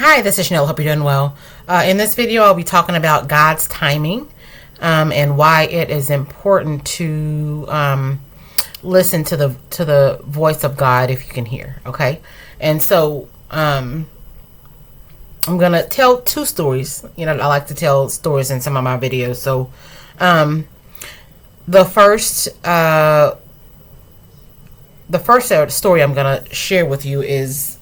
Hi, this is Chanel. Hope you're doing well. In this video, I'll be talking about God's timing and why it is important to listen to the voice of God if you can hear. Okay, and so I'm gonna tell two stories. You know, I like to tell stories in some of my videos. So the first story I'm gonna share with you is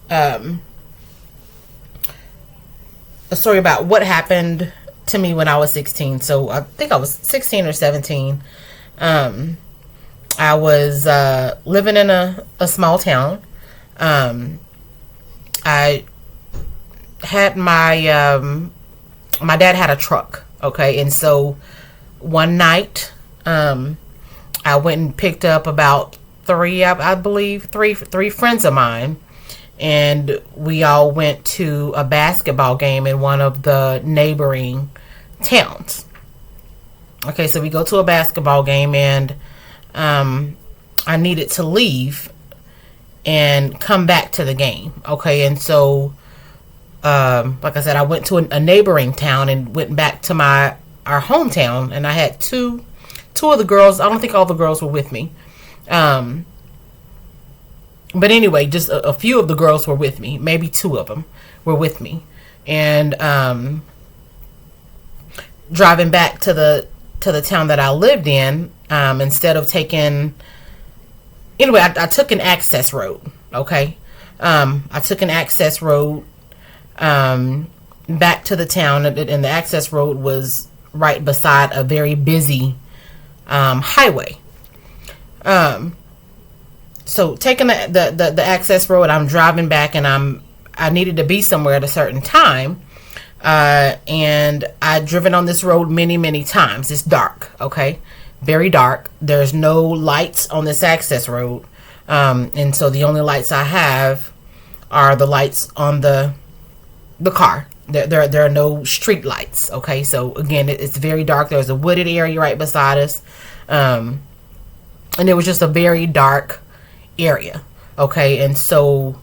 a story about what happened to me when I was 16. So I think I was 16 or 17. I was living in a small town. I had my dad had a truck. Okay, and so one night I went and picked up about three friends of mine, and we all went to a basketball game in one of the neighboring towns. Okay, so we go to a basketball game, and I needed to leave and come back to the game. Okay, and so like I said, I went to a neighboring town and went back to our hometown, and I had two of the girls. I don't think all the girls were with me. But anyway, just a few of the girls were with me. Maybe two of them were with me. And driving back to the town that I lived in, instead of taking... Anyway, I took an access road, okay? I took an access road back to the town, and the access road was right beside a very busy highway. So taking the access road, I'm driving back, and I needed to be somewhere at a certain time, and I'd driven on this road many times. It's dark, okay, very dark. There's no lights on this access road, and so the only lights I have are the lights on the car. There are no street lights. Okay, so again, it's very dark. There's a wooded area right beside us, and it was just a very dark area. Okay, and so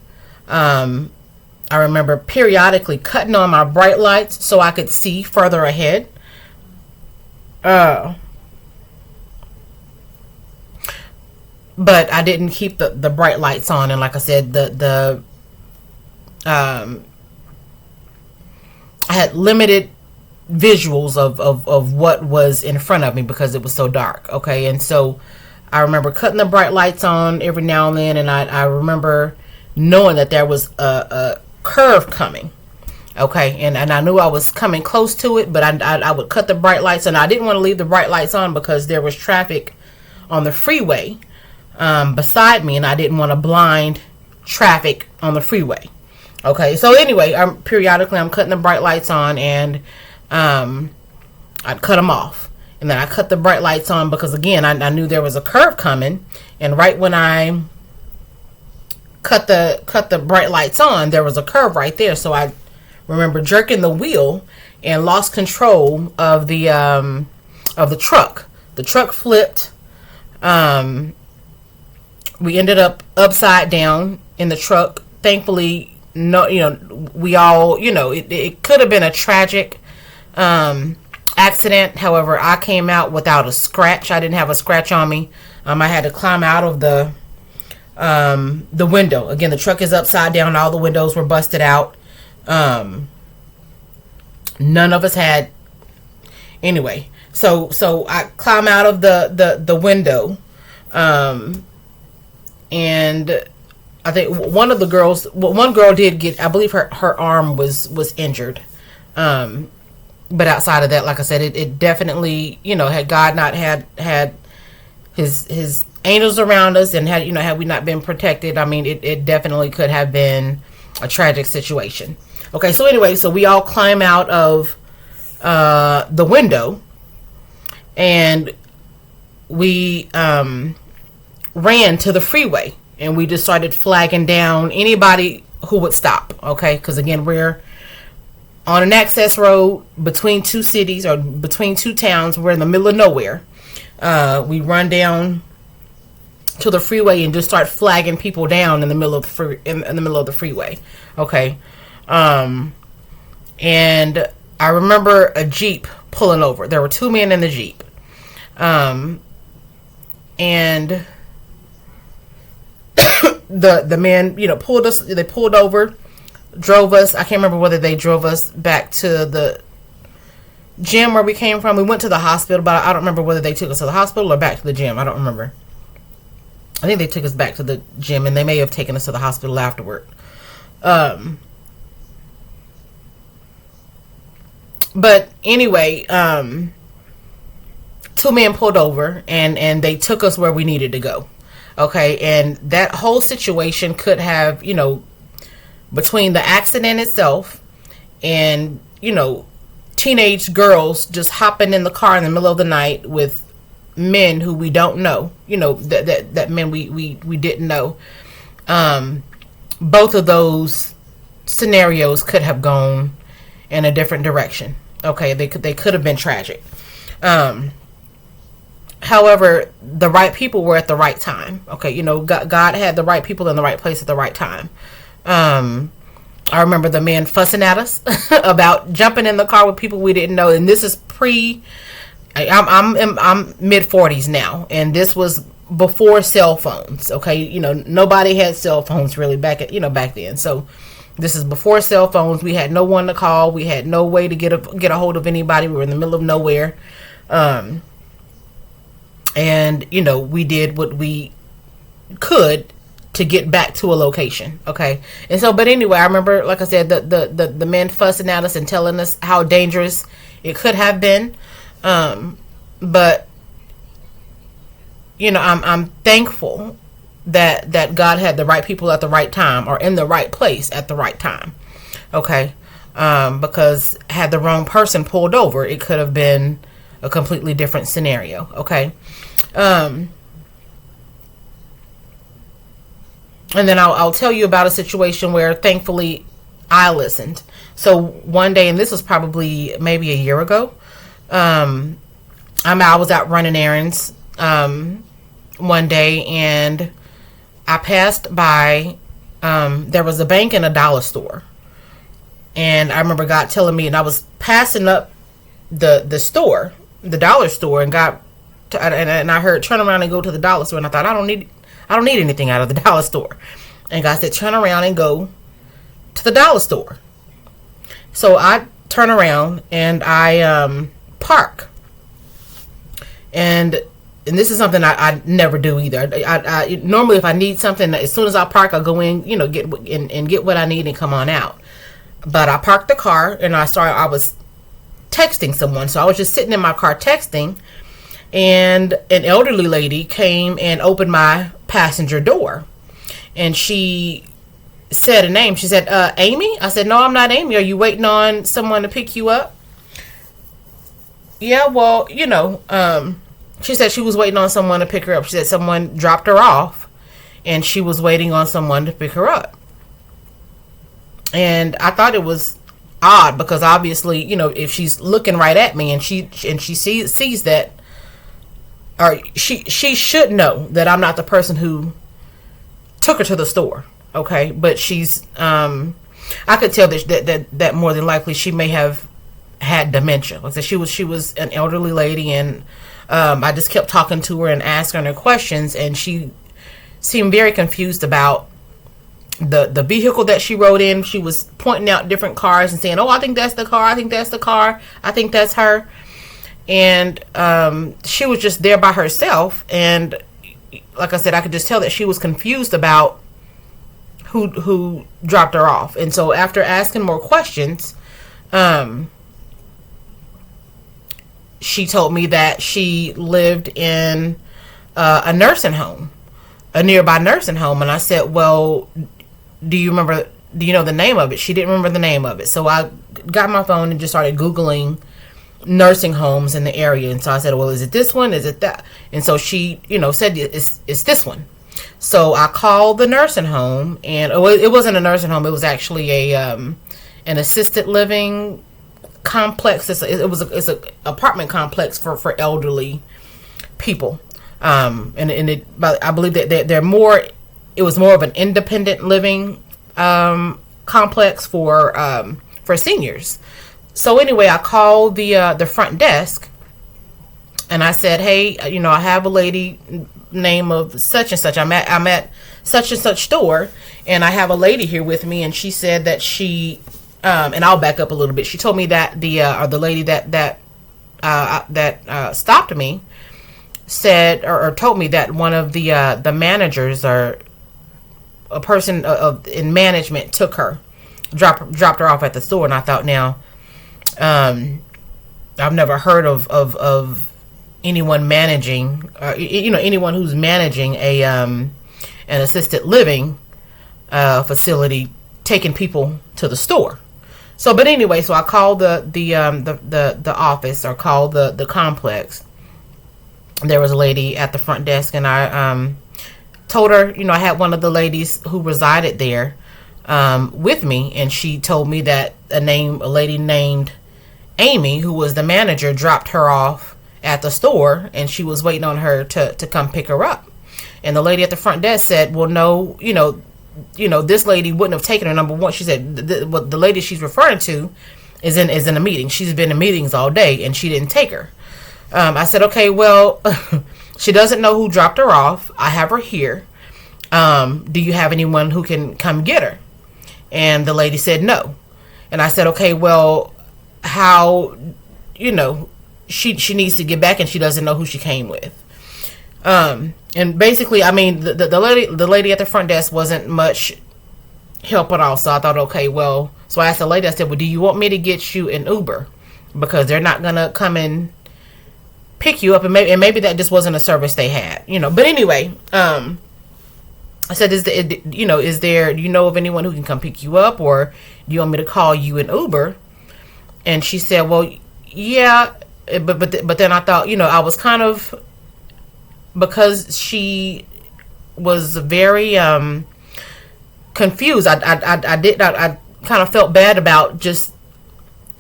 I remember periodically cutting on my bright lights so I could see further ahead. But I didn't keep the bright lights on, and like I said, I had limited visuals of what was in front of me because it was so dark. Okay, and so I remember cutting the bright lights on every now and then, and I remember knowing that there was a curve coming. Okay, and I knew I was coming close to it, but I would cut the bright lights, and I didn't want to leave the bright lights on because there was traffic on the freeway beside me, and I didn't want to blind traffic on the freeway. Okay, so anyway, periodically I'm cutting the bright lights on, and I'd cut them off. And then I cut the bright lights on because, again, I knew there was a curve coming. And right when I cut the bright lights on, there was a curve right there. So I remember jerking the wheel and lost control of the truck. The truck flipped. We ended up upside down in the truck. Thankfully, we all, it could have been a tragic accident. However, I came out without a scratch. I didn't have a scratch on me. I had to climb out of the window. Again, the truck is upside down. All the windows were busted out. None of us had. Anyway, so I climb out of the window, and I think one girl did get. I believe her arm was injured. But outside of that, like I said, it definitely, had God not had his angels around us, and had we not been protected, I mean, it definitely could have been a tragic situation. Okay, so anyway, so we all climb out of the window, and we ran to the freeway, and we just started flagging down anybody who would stop. Okay, because again, we're on an access road between two cities or between two towns. We're in the middle of nowhere. We run down to the freeway and just start flagging people down in the middle of the freeway. Okay. And I remember a Jeep pulling over. There were two men in the Jeep. And the men, pulled us. They pulled over, drove us. I can't remember whether they drove us back to the gym where we came from. We went to the hospital, but I don't remember whether they took us to the hospital or back to the gym. I don't remember. I think they took us back to the gym, and they may have taken us to the hospital afterward. But anyway, two men pulled over, and they took us where we needed to go. Okay, and that whole situation could have, between the accident itself and, teenage girls just hopping in the car in the middle of the night with men who we don't know, that men we didn't know. Both of those scenarios could have gone in a different direction. Okay, they could have been tragic. However, the right people were at the right time. Okay, God had the right people in the right place at the right time. I remember the man fussing at us about jumping in the car with people we didn't know, and this is I'm mid 40s now, and this was before cell phones. Okay, nobody had cell phones really back then. So this is before cell phones. We had no one to call. We had no way to get a hold of anybody. We were in the middle of nowhere. And we did what we could to get back to a location. Okay. And so, but anyway, I remember, like I said, the men fussing at us and telling us how dangerous it could have been. But I'm thankful that God had the right people at the right time, or in the right place at the right time. Okay. Because had the wrong person pulled over, it could have been a completely different scenario. Okay. And then I'll tell you about a situation where thankfully I listened. So one day, and this was probably maybe a year ago, I was out running errands one day, and I passed by, there was a bank and a dollar store. And I remember God telling me, and I was passing up the store, the dollar store, and and I heard turn around and go to the dollar store, and I thought, I don't need anything out of the dollar store. And God said, turn around and go to the dollar store. So I turn around and I park. And this is something I never do either. I normally, if I need something, as soon as I park, I'll go in, get what I need and come on out. But I parked the car, and I was texting someone. So I was just sitting in my car texting, and an elderly lady came and opened my passenger door, and she said a name. She said, Amy? I said, no, I'm not Amy. Are you waiting on someone to pick you up? Yeah, well, she said she was waiting on someone to pick her up. She said someone dropped her off, and she was waiting on someone to pick her up. And I thought it was odd, because obviously, if she's looking right at me and she sees that, or she should know that I'm not the person who took her to the store. Okay, but she's I could tell that more than likely she may have had dementia. Like I said, she was an elderly lady, and I just kept talking to her and asking her questions, and she seemed very confused about the vehicle that she rode in. She was pointing out different cars and saying, oh, I think that's the car, I think that's the car, I think that's her. And she was just there by herself, and like I said, I could just tell that she was confused about who dropped her off. And so after asking more questions, she told me that she lived in a nursing home, a nearby nursing home. And I said, well, do you know the name of it? She didn't remember the name of it. So I got my phone and just started Googling nursing homes in the area. And so I said, well, is it this one? Is it that? And so she, said it's this one. So I called the nursing home, and it wasn't a nursing home. It was actually an assisted living complex. It's an apartment complex for elderly people. And I believe that they're more. It was more of an independent living complex for for seniors. So anyway, I called the front desk, and I said, hey, you know, I have a lady name of such and such. I'm at such and such store, and I have a lady here with me, and she said that she and I'll back up a little bit. She told me that the lady that stopped me said or told me that one of the managers or a person in management took her, dropped her off at the store. And I thought, now, I've never heard of anyone managing, anyone who's managing an assisted living facility taking people to the store. So, but anyway, so I called the office, or called the complex. There was a lady at the front desk, and I told her, you know, I had one of the ladies who resided there with me, and she told me that a lady named Amy, who was the manager, dropped her off at the store, and she was waiting on her to come pick her up. And the lady at the front desk said, well, no, you know, this lady wouldn't have taken her. Number one, she said the lady she's referring to is in a meeting. She's been in meetings all day, and she didn't take her. I said, okay, well, she doesn't know who dropped her off. I have her here. Do you have anyone who can come get her? And the lady said no. And I said, okay, well, how, you know, she needs to get back, and she doesn't know who she came with. And basically, I mean, the lady at the front desk wasn't much help at all. So I thought, okay, well, so I asked the lady, I said, well, do you want me to get you an Uber? Because they're not going to come and pick you up, and maybe that just wasn't a service they had, you know. But anyway, I said, do you know of anyone who can come pick you up, or do you want me to call you an Uber? And she said, well, yeah, but then I thought, you know, I was kind of, because she was very confused. I kind of felt bad about just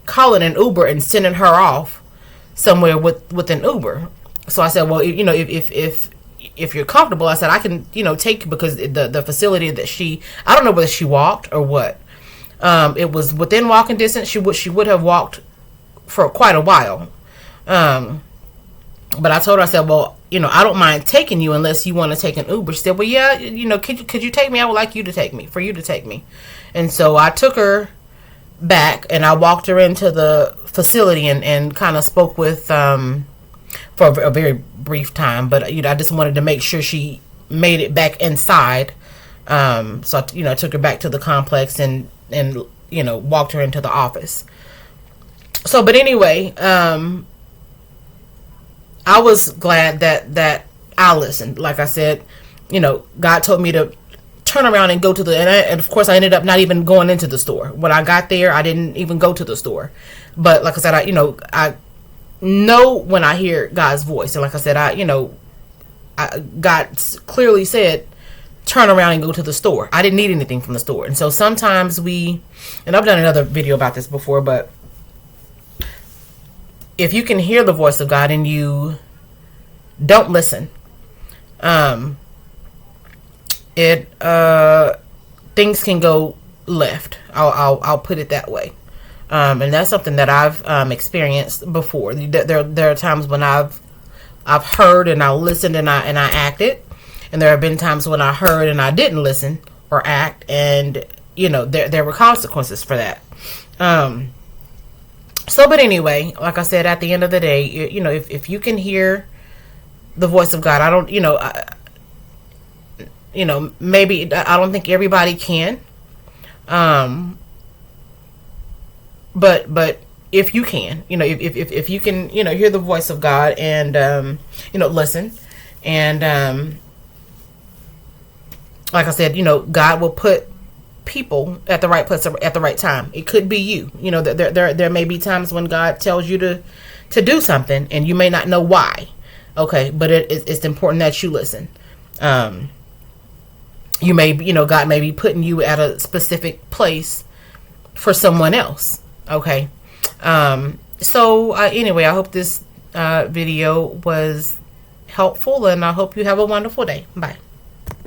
calling an Uber and sending her off somewhere with an Uber. So I said, well, you know, if you're comfortable, I said, I can, you know, take, because the facility that I don't know whether she walked or what. It was within walking distance. She would have walked for quite a while. But I told her, I said, well, you know, I don't mind taking you unless you want to take an Uber. She said, well, yeah, you know, could you take me? I would like for you to take me. And so I took her back, and I walked her into the facility and kind of spoke with, for a very brief time. But, you know, I just wanted to make sure she made it back inside. So, you know, I took her back to the complex and, you know, walked her into the office. So, but anyway, I was glad that I listened. Like I said, you know, God told me to turn around and go to and of course I ended up not even going into the store. When I got there, I didn't even go to the store. But like I said, I know when I hear God's voice. And like I said, God clearly said, turn around and go to the store. I didn't need anything from the store. And so sometimes and I've done another video about this before, but if you can hear the voice of God and you don't listen, things can go left. I'll put it that way. And that's something that I've experienced before. There are times when I've heard and I listened and I acted, and there have been times when I heard and I didn't listen or act, and you know there were consequences for that. But anyway, like I said, at the end of the day, you know, if you can hear the voice of God, maybe I don't think everybody can. But if you can, you know, if you can, you know, hear the voice of God and, you know, listen, and, like I said, you know, God will put people at the right place at the right time. It could be you. You know, there may be times when God tells you to do something and you may not know why. Okay, but it's important that you listen. You may, you know, God may be putting you at a specific place for someone else. Okay. Anyway, I hope this video was helpful, and I hope you have a wonderful day. Bye.